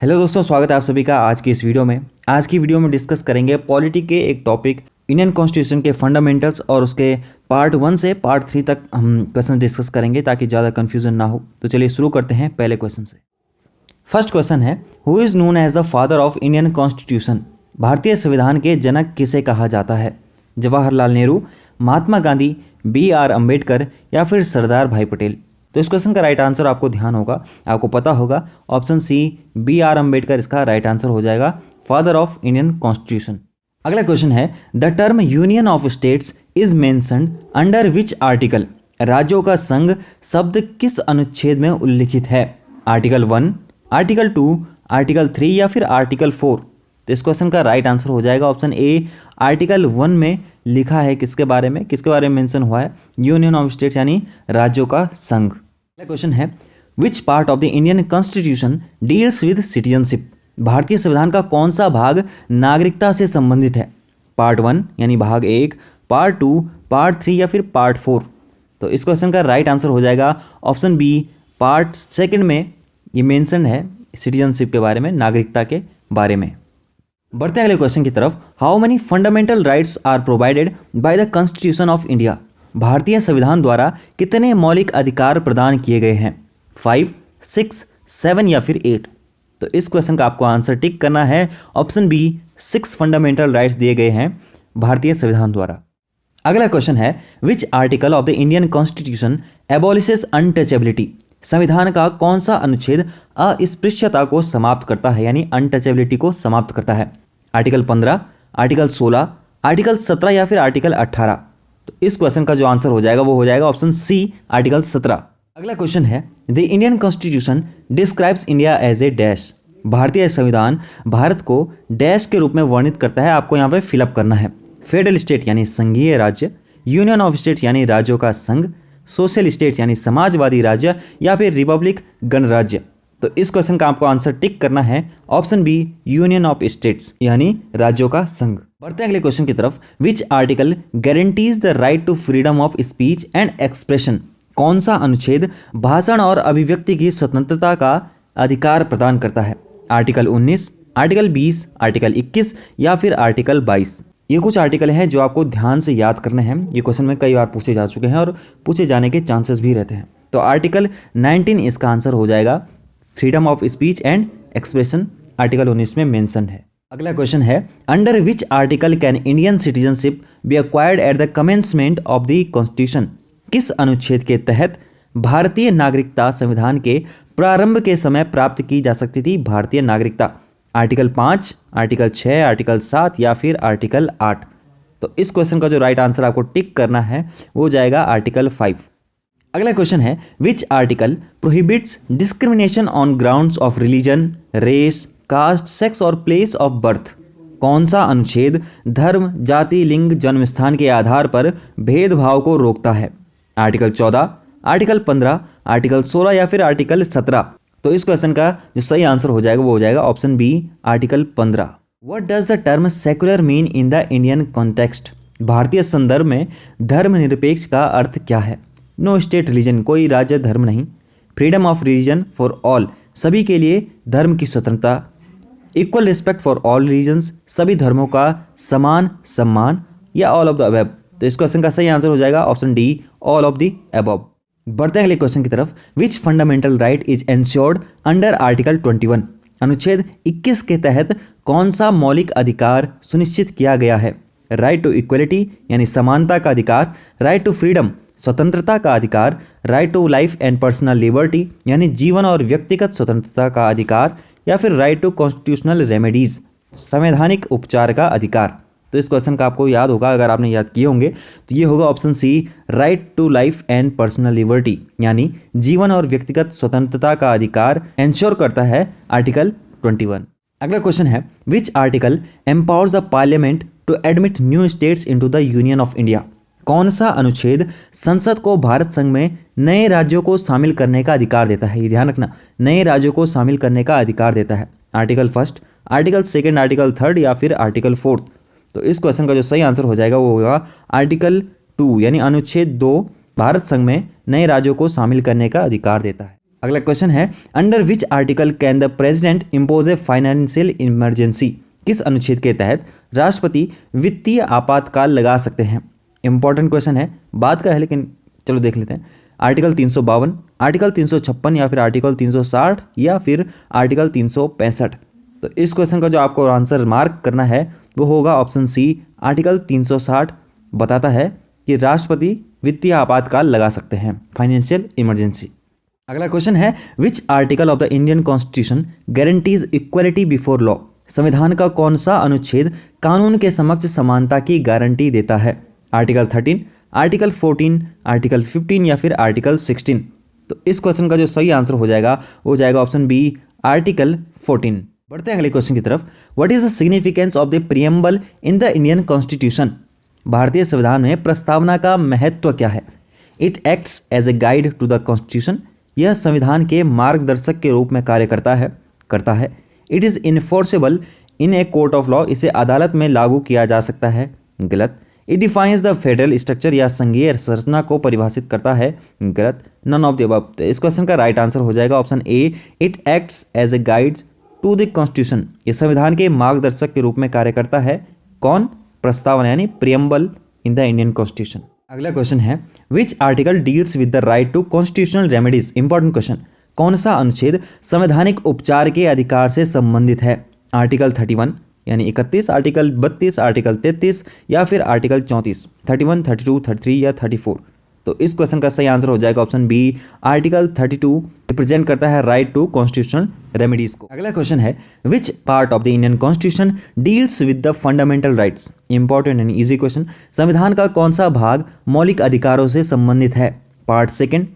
Hello दोस्तों, स्वागत है आप सभी का आज की इस वीडियो में। आज की वीडियो में डिस्कस करेंगे पॉलिटी के एक टॉपिक इंडियन कॉन्स्टिट्यूशन के फंडामेंटल्स और उसके पार्ट 1 से पार्ट 3 तक हम क्वेश्चन डिस्कस करेंगे ताकि ज़्यादा कन्फ्यूजन ना हो। तो चलिए शुरू करते हैं पहले क्वेश्चन से। फर्स्ट क्वेश्चन है, who is known as the father of Indian constitution? भारतीय संविधान के जनक किसे कहा जाता है? जवाहरलाल नेहरू, महात्मा गांधी, BR अम्बेडकर या फिर सरदार भाई पटेल? तो इस क्वेश्चन का राइट आंसर आपको ध्यान होगा, आपको पता होगा, ऑप्शन सी BR अम्बेडकर इसका राइट आंसर हो जाएगा, फादर ऑफ इंडियन कॉन्स्टिट्यूशन। अगला क्वेश्चन है, the term union of states is mentioned under which article? राज्यों का संघ शब्द किस अनुच्छेद में उल्लिखित है? आर्टिकल 1, आर्टिकल 2, आर्टिकल 3 या फिर आर्टिकल 4? तो इस क्वेश्चन का राइट आंसर हो जाएगा ऑप्शन ए, आर्टिकल 1 में लिखा है किसके बारे में मेंशन हुआ है? यूनियन ऑफ स्टेट्स यानी राज्यों का संघ। अगला क्वेश्चन है, which part of the Indian constitution deals with citizenship? भारतीय संविधान का कौन सा भाग नागरिकता से संबंधित है? पार्ट 1 यानी भाग 1, पार्ट 2, पार्ट 3 या फिर पार्ट 4? तो इस क्वेश्चन का राइट आंसर हो जाएगा ऑप्शन बी, पार्ट 2 में ये मेंशन है सिटीजनशिप के बारे में, नागरिकता के बारे में। बढ़ते हैं अगले क्वेश्चन की तरफ। How many fundamental rights are provided by the constitution of India? भारतीय संविधान द्वारा कितने मौलिक अधिकार प्रदान किए गए हैं? 5, 6, 7 या फिर 8? तो इस क्वेश्चन का आपको आंसर टिक करना है, ऑप्शन बी, 6 फंडामेंटल राइट्स दिए गए हैं भारतीय संविधान द्वारा। अगला क्वेश्चन है, which article of the Indian constitution abolishes untouchability? संविधान का कौन सा अनुच्छेद अस्पृश्यता को समाप्त करता है यानी अनटचेबिलिटी को समाप्त करता है? आर्टिकल 15, आर्टिकल 16, आर्टिकल 17 या फिर आर्टिकल 18? तो इस क्वेश्चन का जो आंसर हो जाएगा वो हो जाएगा ऑप्शन सी, आर्टिकल 17। अगला क्वेश्चन है, the Indian constitution describes India as a dash? भारतीय संविधान भारत को डैश के रूप में वर्णित करता है, आपको यहाँ पे फिलअप करना है। फेडरल स्टेट यानी संघीय राज्य, यूनियन ऑफ स्टेट्स यानी राज्यों का संघ, सोशल स्टेट्स यानी समाजवादी राज्य या फिर रिपब्लिक गणराज्य? तो इस क्वेश्चन का आपको आंसर टिक करना है, option B, union of states यानी राज्यों का संघ। बढ़ते हैं अगले क्वेश्चन की तरफ। Which article guarantees the right to freedom of speech and expression? कौन सा अनुच्छेद भाषण और अभिव्यक्ति की स्वतंत्रता का अधिकार प्रदान करता है? आर्टिकल 19, आर्टिकल 20, आर्टिकल 21 या फिर आर्टिकल 22? ये कुछ आर्टिकल हैं जो आपको ध्यान से याद करने हैं। ये क्वेश्चन में कई बार पूछे जा चुके हैं और पूछे जाने के चांसेस भी रहते हैं। तो आर्टिकल 19 इसका आंसर हो जाएगा, freedom of speech and expression article 19 में मेंशन है। अगला क्वेश्चन है, under which article can Indian citizenship B acquired at the commencement of the constitution? किस अनुच्छेद के तहत भारतीय नागरिकता संविधान के प्रारंभ के समय प्राप्त की जा सकती थी भारतीय नागरिकता? आर्टिकल 5, आर्टिकल 6, आर्टिकल 7 या फिर आर्टिकल 8? तो इस क्वेश्चन का जो राइट आंसर आपको टिक करना है वो जाएगा आर्टिकल 5। अगला क्वेश्चन है, which article prohibits discrimination on grounds of religion, race, caste, sex और प्लेस ऑफ बर्थ? कौन सा अनुच्छेद धर्म, जाति, लिंग, जन्मस्थान के आधार पर भेदभाव को रोकता है? आर्टिकल 14, आर्टिकल 15, आर्टिकल 16 या फिर आर्टिकल 17? तो इस क्वेश्चन का जो सही आंसर हो जाएगा वो हो जाएगा option B, article 15। What does the term secular mean in the Indian context? भारतीय संदर्भ में धर्मनिरपेक्ष का अर्थ क्या है? नो स्टेट रिलीजन, कोई राज्य धर्म नहीं। Freedom of religion for all, सभी के लिए धर्म की स्वतंत्रता। Equal respect for all religions, सभी धर्मों का समान सम्मान, या ऑल ऑफ द अबव? तो इस क्वेश्चन का सही आंसर हो जाएगा option D, all of the above. बढ़ते हैं अगले क्वेश्चन की तरफ। Which fundamental right is ensured under article 21? अनुच्छेद 21 के तहत कौन सा मौलिक अधिकार सुनिश्चित किया गया है? राइट टू इक्वलिटी यानी समानता का अधिकार, राइट टू फ्रीडम स्वतंत्रता का अधिकार, right to life and personal liberty यानी जीवन और व्यक्तिगत स्वतंत्रता का अधिकार, या फिर राइट टू कॉन्स्टिट्यूशनल रेमेडीज संवैधानिक उपचार का अधिकार? तो इस क्वेश्चन का आपको याद होगा, अगर आपने याद किए होंगे तो ये होगा option C, right to life and personal liberty यानी जीवन और व्यक्तिगत स्वतंत्रता का अधिकार एंश्योर करता है आर्टिकल 21। अगला क्वेश्चन है, which article empowers the parliament to admit new states into the union of India? कौन सा अनुच्छेद संसद को भारत संघ में नए राज्यों को शामिल करने का अधिकार देता है? ये ध्यान रखना, नए राज्यों को शामिल करने का अधिकार देता है। आर्टिकल 1, आर्टिकल 2, आर्टिकल 3 या फिर आर्टिकल 4? तो इस क्वेश्चन का जो सही आंसर हो जाएगा वो होगा आर्टिकल 2 यानी अनुच्छेद 2 भारत संघ में नए राज्यों को शामिल करने का अधिकार देता है। अगला क्वेश्चन है, under which article can the president impose a financial emergency? किस अनुच्छेद के तहत राष्ट्रपति वित्तीय आपातकाल लगा सकते हैं? इंपॉर्टेंट क्वेश्चन है, बात का है लेकिन चलो देख लेते हैं। आर्टिकल 352, आर्टिकल 356 या फिर आर्टिकल 360 या फिर आर्टिकल 365। तो इस क्वेश्चन का जो आपको आंसर मार्क करना है वो होगा ऑप्शन सी, आर्टिकल 360 बताता है कि राष्ट्रपति वित्तीय आपातकाल लगा सकते हैं, फाइनेंशियल इमरजेंसी। अगला क्वेश्चन है, which article of the Indian constitution guarantees equality before law? संविधान का कौन सा अनुच्छेद कानून के समक्ष समानता की गारंटी देता है? आर्टिकल 13, आर्टिकल 14, आर्टिकल 15 या फिर आर्टिकल 16। तो इस क्वेश्चन का जो सही आंसर हो जाएगा वो हो जाएगा ऑप्शन बी, आर्टिकल 14। बढ़ते हैं अगले क्वेश्चन की तरफ। What is the significance of the preamble in the Indian constitution? भारतीय संविधान में प्रस्तावना का महत्व क्या है? It acts as a guide to the constitution. यह संविधान के मार्गदर्शक के रूप में कार्य करता है। It is enforceable in a court of law. इसे अदालत में लागू किया जा सकता है, गलत। It defines the federal structure या संघीय संरचना को परिभाषित करता है, गलत। None of the above. इस क्वेश्चन का राइट आंसर हो जाएगा option A, it acts as a guide to the constitution. ये संविधान के मार्गदर्शक के रूप में कार्य करता है। कौन? प्रस्तावना यानी preamble in the Indian constitution. अगला क्वेश्चन है, which article deals with the right to constitutional remedies? Important question. कौन सा अनुच्छेद संवैधानिक उपचार के अधिकार से संबंधित है? आर्टिकल 31 यानी 31, आर्टिकल 32, आर्टिकल 33 या फिर आर्टिकल 34, 31, 32, 33 या 34। तो इस क्वेश्चन का सही आंसर हो जाएगा ऑप्शन बी, आर्टिकल 32 रिप्रेजेंट करता है राइट टू कॉन्स्टिट्यूशनल रेमेडीज को। अगला क्वेश्चन है, which part of the Indian constitution deals with the fundamental rights? Important and easy question. संविधान का कौन सा भाग मौलिक अधिकारों से संबंधित है? पार्ट 2,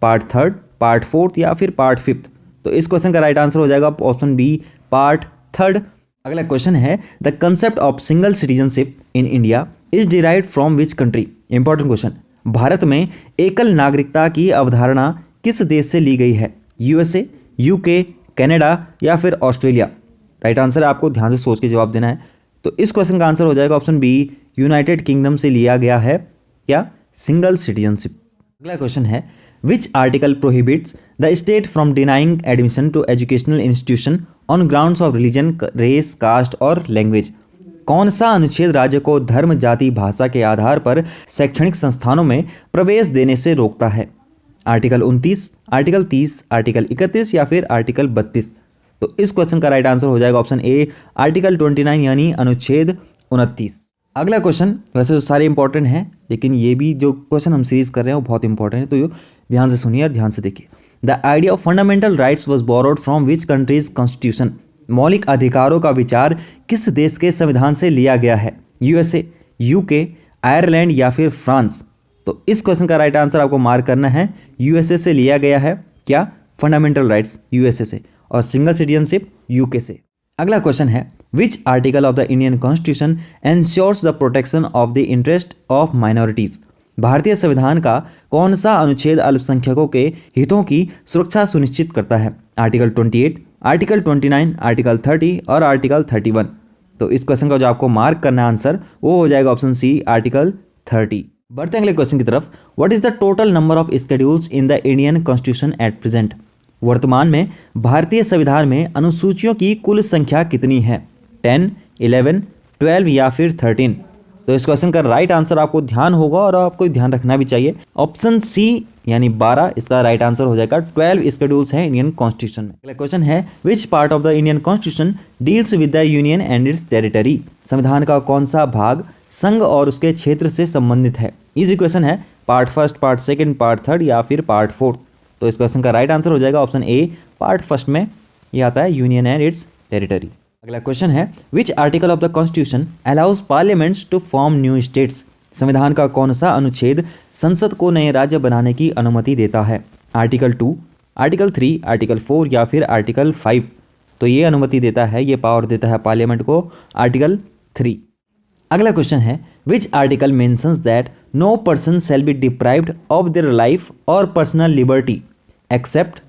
पार्ट 3, पार्ट 4 या फिर पार्ट 5। तो इस क्वेश्चन का राइट आंसर हो जाएगा ऑप्शन बी, पार्ट 3। अगला क्वेश्चन है, the concept of single citizenship in India is derived from which country? Important question. Bharat में एकल नागरिकता की अवधारणा किस देश से ली गई है? यूएसए, यूके, कनाडा या फिर ऑस्ट्रेलिया? राइट आंसर आपको ध्यान से सोच के जवाब देना है। तो इस क्वेश्चन का आंसर हो जाएगा ऑप्शन बी, यूनाइटेड किंगडम से लिया गया है क्या? Single citizenship. अगला क्वेश्चन है, which article prohibits the state from denying admission to educational institution on grounds of religion, race, caste और लैंग्वेज? कौन सा अनुच्छेद राज्य को धर्म, जाति, भाषा के आधार पर शैक्षणिक संस्थानों में प्रवेश देने से रोकता है? आर्टिकल 29, आर्टिकल 30, आर्टिकल 31 या फिर आर्टिकल 32? तो इस क्वेश्चन का राइट आंसर हो जाएगा ऑप्शन ए, आर्टिकल 29 यानी अनुच्छेद 29। अगला क्वेश्चन, वैसे तो सारे इंपॉर्टेंट हैं लेकिन ये भी जो क्वेश्चन हम सीरीज कर रहे हैं वो बहुत इंपॉर्टेंट है, तो ये ध्यान से सुनिए और ध्यान से देखिए। The idea of fundamental rights was borrowed from which countries constitution? मौलिक अधिकारों का विचार किस देश के संविधान से लिया गया है? यूएसए, यूके, आयरलैंड या फिर फ्रांस? तो इस क्वेश्चन का राइट आंसर आपको मार्क करना है, यूएसए से लिया गया है क्या? फंडामेंटल राइट्स यूएसए से, और सिंगल सिटीजनशिप यूके से। अगला क्वेश्चन है, which article of the Indian constitution ensures the protection of the interest of minorities? भारतीय संविधान का कौन सा अनुच्छेद अल्पसंख्यकों के हितों की सुरक्षा सुनिश्चित करता है? आर्टिकल 28, आर्टिकल 29, आर्टिकल 30 और आर्टिकल 31? तो इस क्वेश्चन का जो आपको मार्क करना है आंसर वो हो जाएगा ऑप्शन सी, आर्टिकल 30। बढ़ते हैं अगले क्वेश्चन की तरफ। What is the total number of schedules in the Indian constitution at present? वर्तमान में भारतीय संविधान में अनुसूचियों की कुल संख्या कितनी है? 10, 11, 12 या फिर 13? तो इस क्वेश्चन का राइट आंसर आपको ध्यान होगा और आपको ध्यान रखना भी चाहिए, ऑप्शन सी यानी 12 इसका राइट आंसर हो जाएगा। 12 स्केड्यूल्स हैं इंडियन कॉन्स्टिट्यूशन में। अगला क्वेश्चन है, which part of the Indian constitution deals with the union and its territory? संविधान का कौन सा भाग संघ और उसके क्षेत्र से संबंधित है? इजी क्वेश्चन है, पार्ट 1, पार्ट 2, पार्ट 3 या फिर पार्ट 4? तो इस क्वेश्चन का राइट आंसर हो जाएगा ऑप्शन ए, पार्ट 1 में ये आता है यूनियन एंड इट्स टेरिटरी। अगला क्वेश्चन है, which article of the constitution allows parliaments to form new states? संविधान का कौन सा अनुच्छेद संसद को नए राज्य बनाने की अनुमति देता है? आर्टिकल 2, आर्टिकल 3, आर्टिकल 4 या फिर आर्टिकल 5? तो ये अनुमति देता है, ये पावर देता है पार्लियामेंट को, आर्टिकल 3। अगला क्वेश्चन है, which article mentions that no person shall be deprived of their life और personal liberty except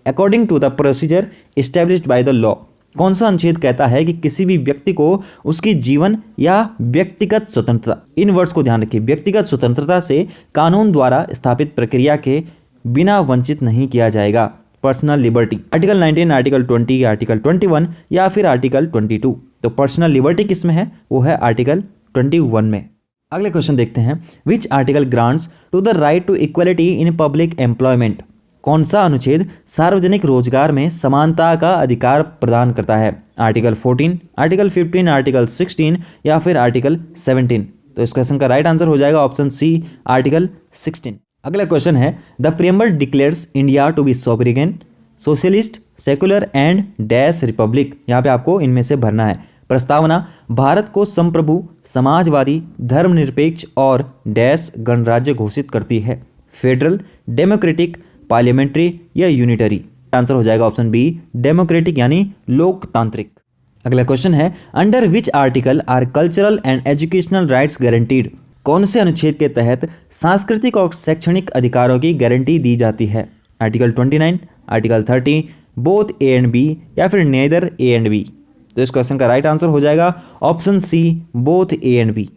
according to the procedure established by the law? कौन सा अनुच्छेद कहता है कि किसी भी व्यक्ति को उसकी जीवन या व्यक्तिगत स्वतंत्रता, इन वर्ड्स को ध्यान रखिए, व्यक्तिगत स्वतंत्रता से कानून द्वारा स्थापित प्रक्रिया के बिना वंचित नहीं किया जाएगा। Personal liberty, article 19, article 20, article 21 या फिर आर्टिकल 22। तो पर्सनल लिबर्टी किस में है? वो है आर्टिकल 21 में। अगले क्वेश्चन देखते हैं, which article grants to the right to equality in public employment. कौन सा अनुच्छेद सार्वजनिक रोजगार में समानता का अधिकार प्रदान करता है? आर्टिकल 14, आर्टिकल 15, आर्टिकल 16 या फिर आर्टिकल 17। तो इस क्वेश्चन का राइट आंसर हो जाएगा ऑप्शन सी, आर्टिकल 16। अगला क्वेश्चन है, the preamble declares India to be sovereign, socialist, secular and dash republic. यहाँ पे आपको इनमें से भरना है। प्रस्तावना भारत को संप्रभु, समाजवादी, धर्मनिरपेक्ष और डैश गणराज्य घोषित करती है। फेडरल, डेमोक्रेटिक, पार्लियामेंट्री या यूनिटरी। आंसर हो जाएगा ऑप्शन बी, डेमोक्रेटिक यानी लोकतांत्रिक। अगला क्वेश्चन है, under which article are cultural and educational rights guaranteed. कौन से अनुच्छेद के तहत सांस्कृतिक और शैक्षणिक अधिकारों की गारंटी दी जाती है? Article 29, article 30, both A and B या फिर नेदर ए एंड बी। तो इस क्वेश्चन का राइट आंसर हो जाएगा option C, both A and B.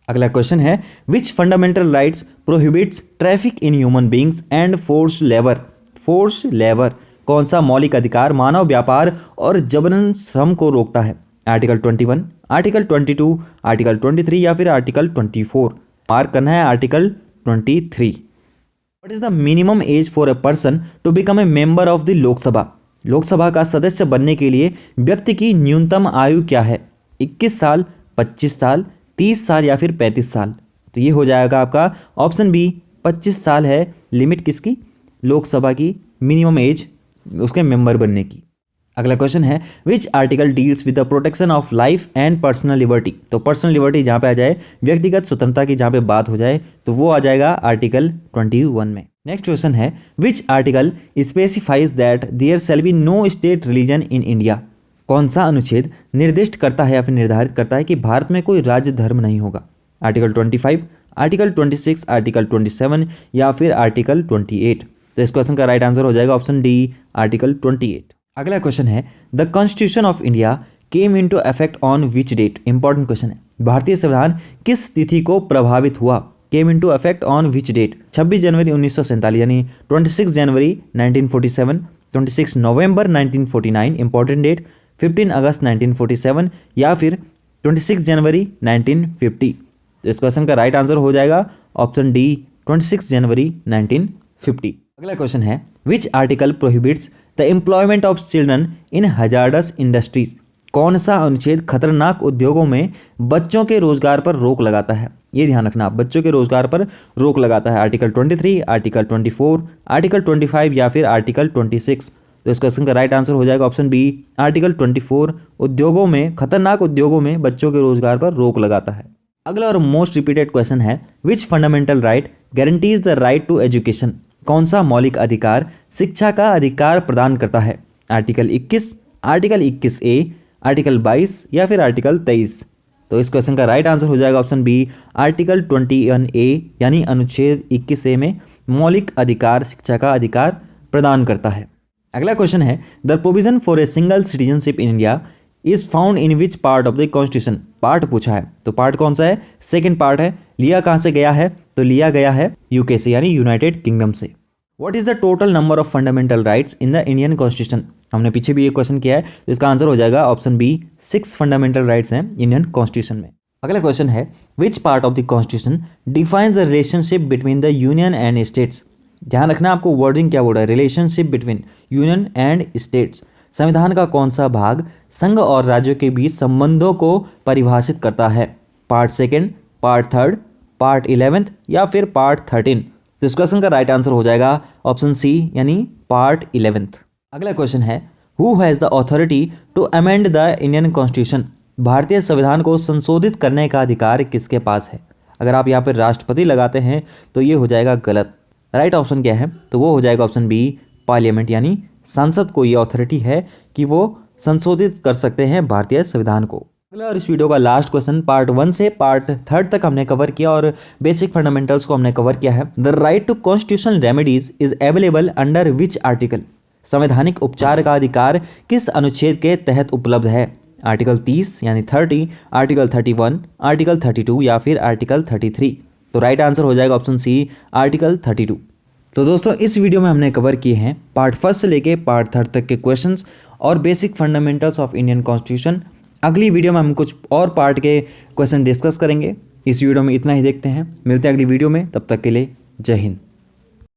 अगला क्वेश्चन है, which fundamental rights prohibits traffic in human beings and force labour. Force labour, कौन सा मौलिक अधिकार मानव व्यापार और जबरन श्रम को रोकता है? आर्टिकल 21, आर्टिकल 22, आर्टिकल 23 या फिर आर्टिकल 24। मार्क करना है article 23। What is the minimum age for a person to become a member of the Lok Sabha. Lok Sabha का सदस्य बनने के लिए व्यक्ति की न्यूनतम आयु क्या है? 21 साल, 25 साल, 30 साल या फिर 35 साल। तो ये हो जाएगा आपका ऑप्शन बी, 25 साल है लिमिट किसकी? लोकसभा की मिनिमम एज उसके मेंबर बनने की। अगला क्वेश्चन है, which article deals with the protection of life and personal liberty. तो पर्सनल लिबर्टी जहाँ पे आ जाए, व्यक्तिगत स्वतंत्रता की जहाँ पे बात हो जाए, तो वो आ जाएगा आर्टिकल 21 में। नेक्स्ट क्वेश्चन है, which article specifies that there shall be no state religion in India. कौन सा अनुच्छेद निर्दिष्ट करता है या फिर निर्धारित करता है कि भारत में कोई राज्य धर्म नहीं होगा? आर्टिकल 25, आर्टिकल 26, आर्टिकल 27 या फिर आर्टिकल 28। तो इस क्वेश्चन का राइट आंसर हो जाएगा ऑप्शन डी, आर्टिकल 28। अगला क्वेश्चन है, the constitution of India came into effect on which date. Important question है, भारतीय संविधान किस तिथि को प्रभावित हुआ? Came into effect on which date? 26 जनवरी 1947 यानी 26 जनवरी 1947, 26 नवंबर 1949 इंपॉर्टेंट डेट, 15 अगस्त 1947 या फिर 26 जनवरी 1950। तो इस क्वेश्चन का राइट आंसर हो जाएगा ऑप्शन डी, 26 जनवरी 1950। अगला क्वेश्चन है, which article prohibits the employment of children in hazardous industries. कौन सा अनुच्छेद खतरनाक उद्योगों में बच्चों के रोजगार पर रोक लगाता है? ये ध्यान रखना, आप बच्चों के रोजगार पर रोक लगाता है। आर्टिकल 23, आर्टिकल 24, आर्टिकल 25 या फिर आर्टिकल 26। तो इस क्वेश्चन का राइट आंसर हो जाएगा ऑप्शन बी, आर्टिकल 24 उद्योगों में, खतरनाक उद्योगों में बच्चों के रोजगार पर रोक लगाता है। अगला और मोस्ट रिपीटेड क्वेश्चन है, which fundamental right guarantees the right to education. कौन सा मौलिक अधिकार शिक्षा का अधिकार प्रदान करता है? आर्टिकल 21, आर्टिकल 21A, आर्टिकल 22 या फिर आर्टिकल 23। तो इस क्वेश्चन का राइट आंसर हो जाएगा ऑप्शन बी, आर्टिकल 21A यानी अनुच्छेद 21A में मौलिक अधिकार शिक्षा का अधिकार प्रदान करता है। अगला क्वेश्चन है, the provision for a single citizenship in India is found in which part of the constitution. Part पूछा है, तो पार्ट कौन सा है? सेकेंड पार्ट है। लिया कहाँ से गया है? तो लिया गया है यूके से यानी यूनाइटेड किंगडम से। What is the total number of fundamental rights in the Indian constitution. हमने पीछे भी ये क्वेश्चन किया है, तो इसका आंसर हो जाएगा ऑप्शन बी, 6 फंडामेंटल राइट्स हैं इंडियन कॉन्स्टिट्यूशन में। अगला क्वेश्चन है, which part of the constitution defines the relationship between the union and states. ध्यान रखना आपको वर्डिंग क्या बोल रहा है, relationship between union and states. संविधान का कौन सा भाग संघ और राज्यों के बीच संबंधों को परिभाषित करता है? Part second, part third, part 11 या फिर पार्ट 13। तो इस क्वेश्चन का राइट आंसर हो जाएगा ऑप्शन सी यानी पार्ट 11। अगला क्वेश्चन है, who has the authority to amend the Indian constitution. भारतीय संविधान को संशोधित करने का अधिकार किसके पास है? अगर आप यहाँ पर राष्ट्रपति लगाते हैं तो ये हो जाएगा गलत। राइट ऑप्शन क्या है? तो वो हो जाएगा ऑप्शन बी, पार्लियामेंट यानी संसद को ये अथॉरिटी है कि वो संशोधित कर सकते हैं भारतीय संविधान को। अगला और इस वीडियो का लास्ट क्वेश्चन, पार्ट 1 से पार्ट 3 तक हमने कवर किया और बेसिक फंडामेंटल्स को हमने कवर किया है। The right to constitutional remedies is available under which article. संवैधानिक उपचार का अधिकार किस अनुच्छेद के तहत उपलब्ध है? आर्टिकल 30 यानी 30, आर्टिकल 31, आर्टिकल 32 या फिर आर्टिकल 33। तो राइट आंसर हो जाएगा ऑप्शन सी, आर्टिकल 32। तो दोस्तों इस वीडियो में हमने कवर किए हैं पार्ट फर्स्ट से लेके पार्ट थर्ड तक के क्वेश्चंस और basic fundamentals of Indian constitution. अगली वीडियो में हम कुछ और पार्ट के क्वेश्चन डिस्कस करेंगे। इस वीडियो में इतना ही, देखते हैं, मिलते हैं अगली वीडियो में, तब तक के लिए जय हिंद।